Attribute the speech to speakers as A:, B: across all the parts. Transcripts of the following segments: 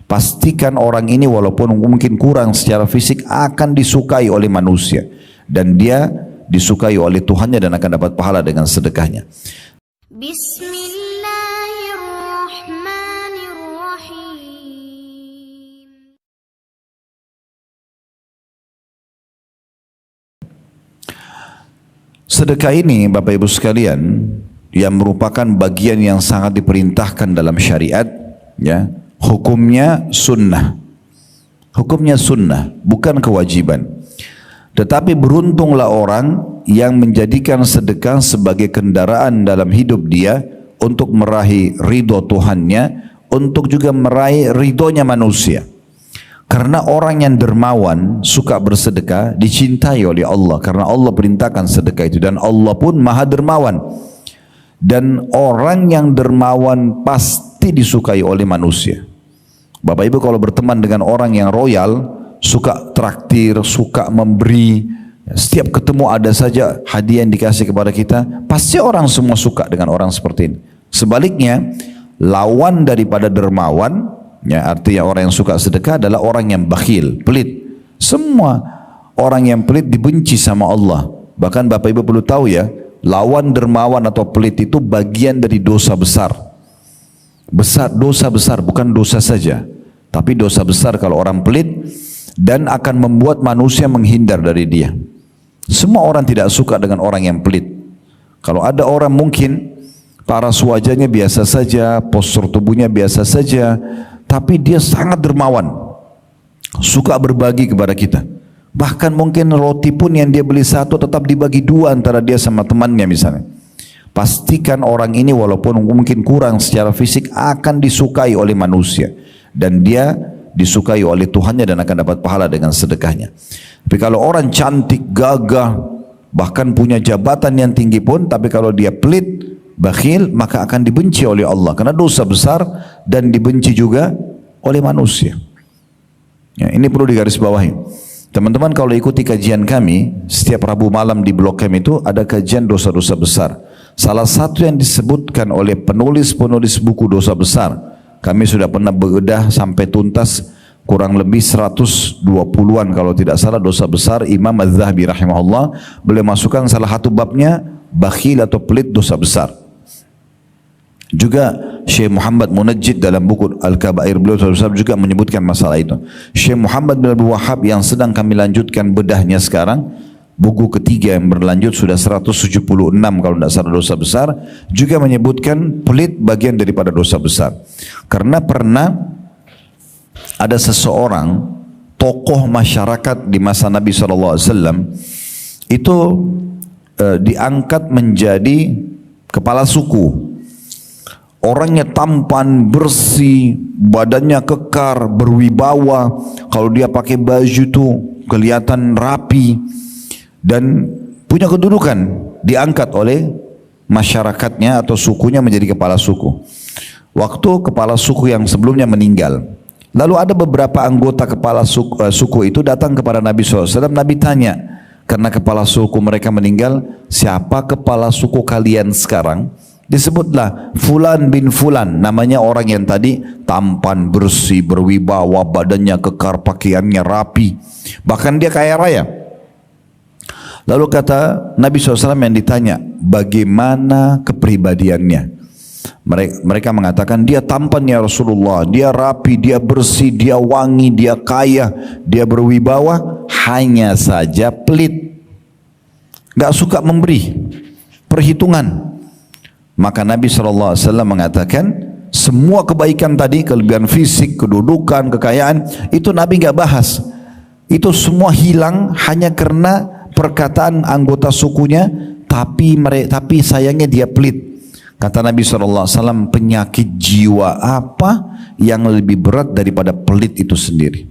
A: Pastikan orang ini walaupun mungkin kurang secara fisik akan disukai oleh manusia. Dan dia disukai oleh Tuhannya dan akan dapat pahala dengan sedekahnya. Bismillahirrahmanirrahim. Sedekah ini Bapak Ibu sekalian yang merupakan bagian yang sangat diperintahkan dalam syariat, ya, hukumnya sunnah. Hukumnya sunnah, bukan kewajiban. Tetapi beruntunglah orang yang menjadikan sedekah sebagai kendaraan dalam hidup dia untuk meraih ridho Tuhannya, untuk juga meraih ridhonya manusia. Karena orang yang dermawan suka bersedekah dicintai oleh Allah, karena Allah perintahkan sedekah itu, dan Allah pun maha dermawan. Dan orang yang dermawan pasti disukai oleh manusia. Bapak Ibu kalau berteman dengan orang yang royal, suka traktir, suka memberi, setiap ketemu ada saja hadiah yang dikasih kepada kita, pasti orang semua suka dengan orang seperti ini. Sebaliknya, lawan daripada dermawan, ya, artinya orang yang suka sedekah adalah orang yang bakhil, pelit. Semua orang yang pelit dibenci sama Allah. Bahkan Bapak Ibu perlu tahu ya, lawan dermawan atau pelit itu bagian dari dosa besar. Dosa besar, bukan dosa saja, tapi dosa besar kalau orang pelit, dan akan membuat manusia menghindar dari dia. Semua orang tidak suka dengan orang yang pelit. Kalau ada orang mungkin paras wajahnya biasa saja, postur tubuhnya biasa saja, tapi dia sangat dermawan, suka berbagi kepada kita. Bahkan mungkin roti pun yang dia beli satu tetap dibagi dua antara dia sama temannya misalnya. Pastikan orang ini walaupun mungkin kurang secara fisik akan disukai oleh manusia. Dan dia disukai oleh Tuhannya dan akan dapat pahala dengan sedekahnya. Tapi kalau orang cantik, gagah, bahkan punya jabatan yang tinggi pun, tapi kalau dia pelit, bakhil, maka akan dibenci oleh Allah. Karena dosa besar dan dibenci juga oleh manusia. Ya, ini perlu digarisbawahi. Teman-teman kalau ikuti kajian kami, setiap Rabu malam di blog kami itu ada kajian dosa-dosa besar. Salah satu yang disebutkan oleh penulis-penulis buku dosa besar, kami sudah pernah bedah sampai tuntas kurang lebih 120-an kalau tidak salah dosa besar. Imam Az-Zahabi rahimahullah boleh masukkan salah satu babnya bakhil atau pelit dosa besar. Juga Syekh Muhammad Munajjid dalam buku Al-Kabair beliau juga menyebutkan masalah itu. Syekh Muhammad bin Abdul Wahhab yang sedang kami lanjutkan bedahnya sekarang, buku ketiga yang berlanjut sudah 176 kalau tidak salah dosa besar, juga menyebutkan pelit bagian daripada dosa besar. Karena pernah ada seseorang tokoh masyarakat di masa Nabi SAW itu diangkat menjadi kepala suku. Orangnya tampan, bersih, badannya kekar, berwibawa. Kalau dia pakai baju tuh kelihatan rapi dan punya kedudukan, diangkat oleh masyarakatnya atau sukunya menjadi kepala suku. Waktu kepala suku yang sebelumnya meninggal, lalu ada beberapa anggota kepala suku itu datang kepada Nabi SAW. Nabi tanya, karena kepala suku mereka meninggal, siapa kepala suku kalian sekarang? Disebutlah Fulan bin Fulan, namanya orang yang tadi tampan, bersih, berwibawa, badannya kekar, pakaiannya rapi, bahkan dia kaya raya. Lalu kata Nabi SAW yang ditanya, bagaimana kepribadiannya? Mereka mengatakan, dia tampan ya Rasulullah, dia rapi, dia bersih, dia wangi, dia kaya, dia berwibawa, hanya saja pelit, gak suka memberi, perhitungan. Maka Nabi SAW mengatakan, semua kebaikan tadi, kelebihan fisik, kedudukan, kekayaan, itu Nabi gak bahas. Itu semua hilang hanya karena perkataan anggota sukunya, tapi sayangnya dia pelit. Kata Nabi SAW, penyakit jiwa apa yang lebih berat daripada pelit itu sendiri?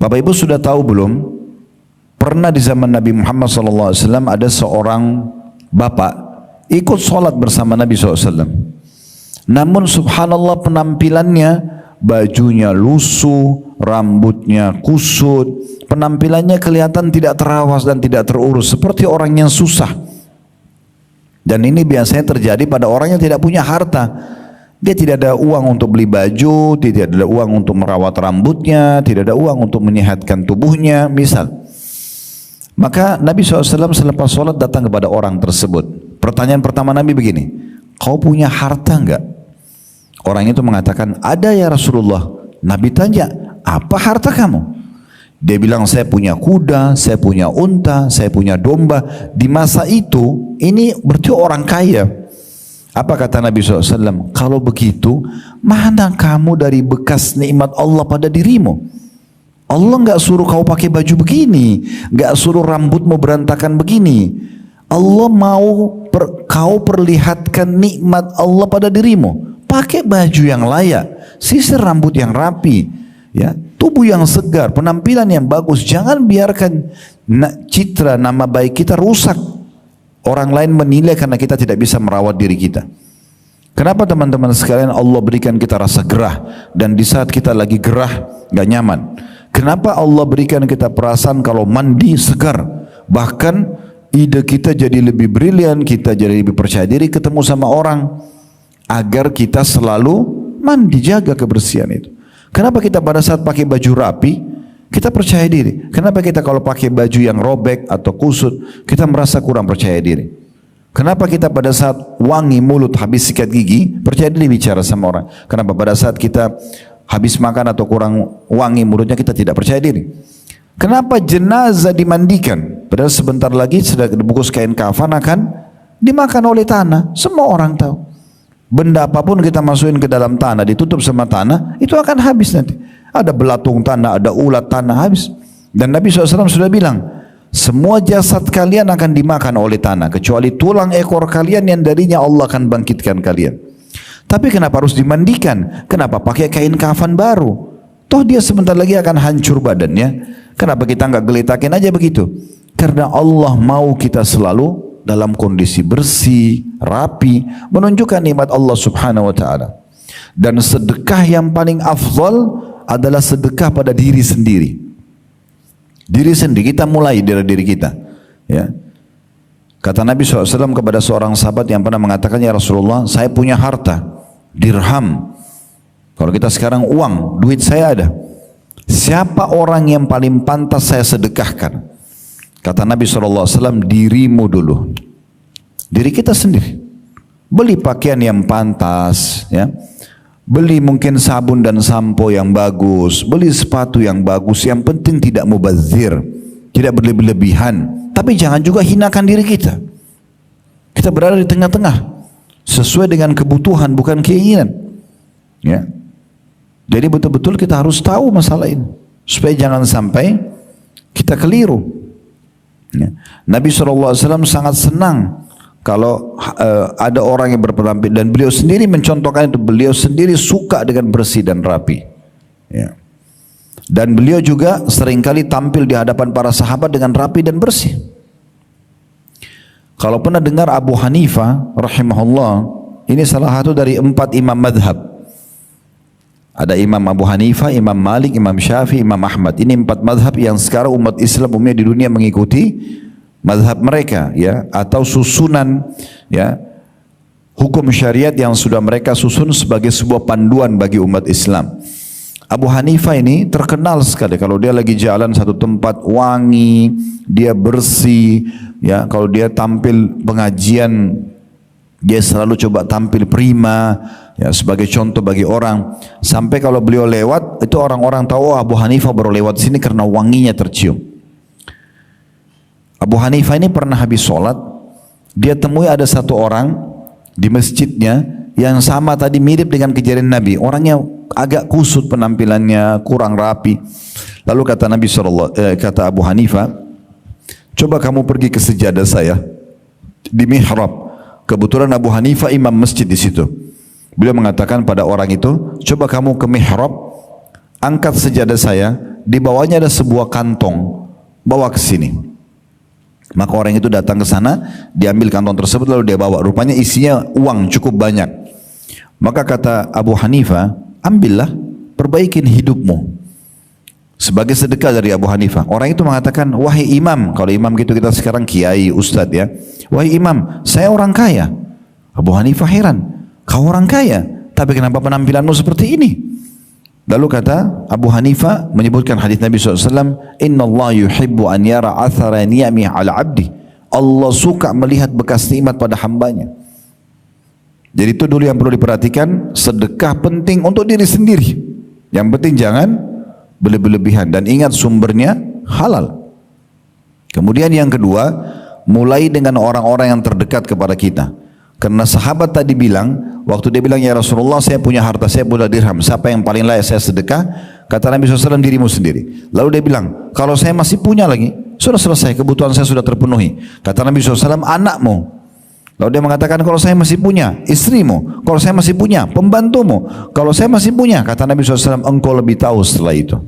A: Bapak Ibu sudah tahu belum? Pernah di zaman Nabi Muhammad SAW ada seorang bapak ikut sholat bersama Nabi SAW. Namun subhanallah penampilannya, bajunya lusuh, rambutnya kusut, penampilannya kelihatan tidak terawas dan tidak terurus, seperti orang yang susah. Dan ini biasanya terjadi pada orang yang tidak punya harta. Dia tidak ada uang untuk beli baju, tidak ada uang untuk merawat rambutnya, tidak ada uang untuk menyehatkan tubuhnya, misal. Maka Nabi SAW selepas sholat datang kepada orang tersebut. Pertanyaan pertama Nabi begini, kau punya harta enggak? Orang itu mengatakan, ada ya Rasulullah. Nabi tanya, apa harta kamu? Dia bilang, saya punya kuda, saya punya unta, saya punya domba. Di masa itu, ini berarti orang kaya. Apa kata Nabi SAW? Kalau begitu, mana kamu dari bekas nikmat Allah pada dirimu? Allah nggak suruh kau pakai baju begini, nggak suruh rambutmu berantakan begini. Allah mau kau perlihatkan nikmat Allah pada dirimu. Pakai baju yang layak, sisir rambut yang rapi, ya, tubuh yang segar, penampilan yang bagus. Jangan biarkan citra nama baik kita rusak. Orang lain menilai karena kita tidak bisa merawat diri kita. Kenapa teman-teman sekalian Allah berikan kita rasa gerah, dan di saat kita lagi gerah gak nyaman? Kenapa Allah berikan kita perasaan kalau mandi segar? Bahkan ide kita jadi lebih brilian, kita jadi lebih percaya diri ketemu sama orang, agar kita selalu mandi, jaga kebersihan itu. Kenapa kita pada saat pakai baju rapi kita percaya diri? Kenapa kita kalau pakai baju yang robek atau kusut kita merasa kurang percaya diri? Kenapa kita pada saat wangi mulut habis sikat gigi percaya diri bicara sama orang? Kenapa pada saat kita habis makan atau kurang wangi mulutnya kita tidak percaya diri? Kenapa jenazah dimandikan padahal sebentar lagi sudah dibungkus kain kafan akan dimakan oleh tanah? Semua orang tahu. Benda apapun kita masukin ke dalam tanah, ditutup sama tanah, itu akan habis nanti. Ada belatung tanah, ada ulat tanah, habis. Dan Nabi SAW sudah bilang, semua jasad kalian akan dimakan oleh tanah, kecuali tulang ekor kalian yang darinya Allah akan bangkitkan kalian. Tapi kenapa harus dimandikan? Kenapa pakai kain kafan baru? Toh dia sebentar lagi akan hancur badannya. Kenapa kita nggak geletakin aja begitu? Karena Allah mau kita selalu dalam kondisi bersih, rapi, menunjukkan nikmat Allah Subhanahu wa taala. Dan sedekah yang paling afdal adalah sedekah pada diri sendiri. Diri sendiri, kita mulai dari diri kita, ya. Kata Nabi SAW kepada seorang sahabat yang pernah mengatakan, ya Rasulullah, saya punya harta, dirham. Kalau kita sekarang uang, duit saya ada. Siapa orang yang paling pantas saya sedekahkan? Kata Nabi SAW, dirimu dulu. Diri kita sendiri. Beli pakaian yang pantas, ya. Beli mungkin sabun dan sampo yang bagus, beli sepatu yang bagus, yang penting tidak mubazir, tidak berlebihan, tapi jangan juga hinakan diri kita. Kita berada di tengah-tengah, sesuai dengan kebutuhan bukan keinginan, ya. Jadi betul-betul kita harus tahu masalah ini, supaya jangan sampai kita keliru, ya. Nabi SAW sangat senang kalau ada orang yang berpenampilan, dan beliau sendiri mencontohkan itu. Beliau sendiri suka dengan bersih dan rapi, ya. Dan beliau juga seringkali tampil di hadapan para sahabat dengan rapi dan bersih. Kalau pernah dengar Abu Hanifah rahimahullah, ini salah satu dari 4 imam madhab. Ada Imam Abu Hanifah, Imam Malik, Imam Syafi'i, Imam Ahmad. Ini 4 madhab yang sekarang umat Islam umumnya di dunia mengikuti mazhab mereka, ya, atau susunan, ya, hukum syariat yang sudah mereka susun sebagai sebuah panduan bagi umat Islam. Abu Hanifah ini terkenal sekali kalau dia lagi jalan satu tempat wangi, dia bersih, ya. Kalau dia tampil pengajian dia selalu coba tampil prima, ya, sebagai contoh bagi orang. Sampai kalau beliau lewat itu orang-orang tahu, oh, Abu Hanifah baru lewat sini karena wanginya tercium. Abu Hanifah ini pernah habis sholat, dia temui ada satu orang di masjidnya yang sama tadi, mirip dengan kejadian Nabi. Orangnya agak kusut penampilannya, kurang rapi. Lalu kata Nabi kata Abu Hanifah, coba kamu pergi ke sejadah saya di mihrab. Kebetulan Abu Hanifah imam masjid di situ. Beliau mengatakan pada orang itu, coba kamu ke mihrab, angkat sejadah saya, di bawahnya ada sebuah kantong, bawa ke sini. Maka orang itu datang ke sana, diambil kantong tersebut lalu dia bawa. Rupanya isinya uang cukup banyak. Maka kata Abu Hanifah, ambillah, perbaikin hidupmu. Sebagai sedekah dari Abu Hanifah. Orang itu mengatakan, wahai imam, kalau imam gitu kita sekarang kiai, ustadz, ya. Wahai imam, saya orang kaya. Abu Hanifah heran, kau orang kaya? tapi kenapa penampilanmu seperti ini? Lalu kata Abu Hanifah menyebutkan hadis Nabi SAW, Inna Allah yuhibbu an yara athara ni'amih ala abdi. Allah suka melihat bekas nikmat pada hambanya. Jadi itu dulu yang perlu diperhatikan, sedekah penting untuk diri sendiri. Yang penting jangan berlebihan dan ingat sumbernya halal. Kemudian yang kedua, mulai dengan orang-orang yang terdekat kepada kita. Karena sahabat tadi bilang, waktu dia bilang, ya Rasulullah saya punya harta, saya punya dirham, siapa yang paling layak saya sedekah? Kata Nabi SAW, dirimu sendiri. Lalu dia bilang, kalau saya masih punya lagi, sudah selesai, kebutuhan saya sudah terpenuhi. Kata Nabi SAW, anakmu. Lalu dia mengatakan, kalau saya masih punya, istrimu. Kalau saya masih punya, pembantumu. Kalau saya masih punya, kata Nabi SAW, engkau lebih tahu setelah itu.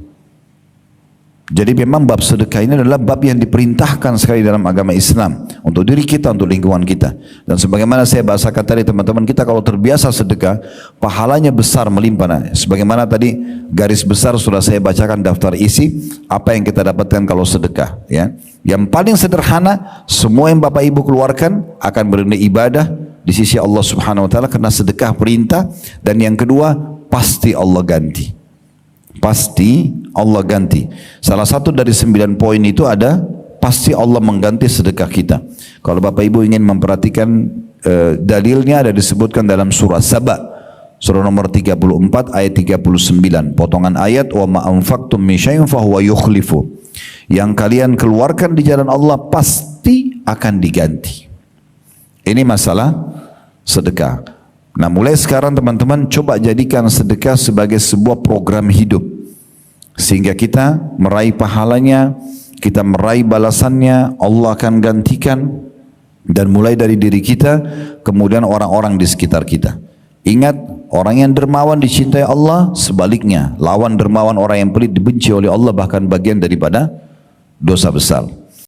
A: Jadi memang bab sedekah ini adalah bab yang diperintahkan sekali dalam agama Islam. Untuk diri kita, untuk lingkungan kita. Dan sebagaimana saya bahasakan tadi teman-teman, kita kalau terbiasa sedekah, pahalanya besar melimpah. Nah, sebagaimana tadi garis besar sudah saya bacakan daftar isi, apa yang kita dapatkan kalau sedekah. Ya. Yang paling sederhana, semua yang Bapak Ibu keluarkan akan bernilai ibadah di sisi Allah Subhanahu Wa Taala karena sedekah perintah. Dan yang kedua, pasti Allah ganti. Pasti Allah ganti. Salah satu dari 9 poin itu ada pasti Allah mengganti sedekah kita. Kalau Bapak Ibu ingin memperhatikan dalilnya ada disebutkan dalam surah Saba, surah nomor 34 ayat 39. Potongan ayat wa ma anfaqtum min syai'in fahuwa yukhlifu. Yang kalian keluarkan di jalan Allah pasti akan diganti. Ini masalah sedekah. Nah mulai sekarang teman-teman coba jadikan sedekah sebagai sebuah program hidup. Sehingga kita meraih pahalanya, kita meraih balasannya, Allah akan gantikan. Dan mulai dari diri kita, kemudian orang-orang di sekitar kita. Ingat, orang yang dermawan dicintai Allah, sebaliknya. Lawan dermawan orang yang pelit dibenci oleh Allah, bahkan bagian daripada dosa besar.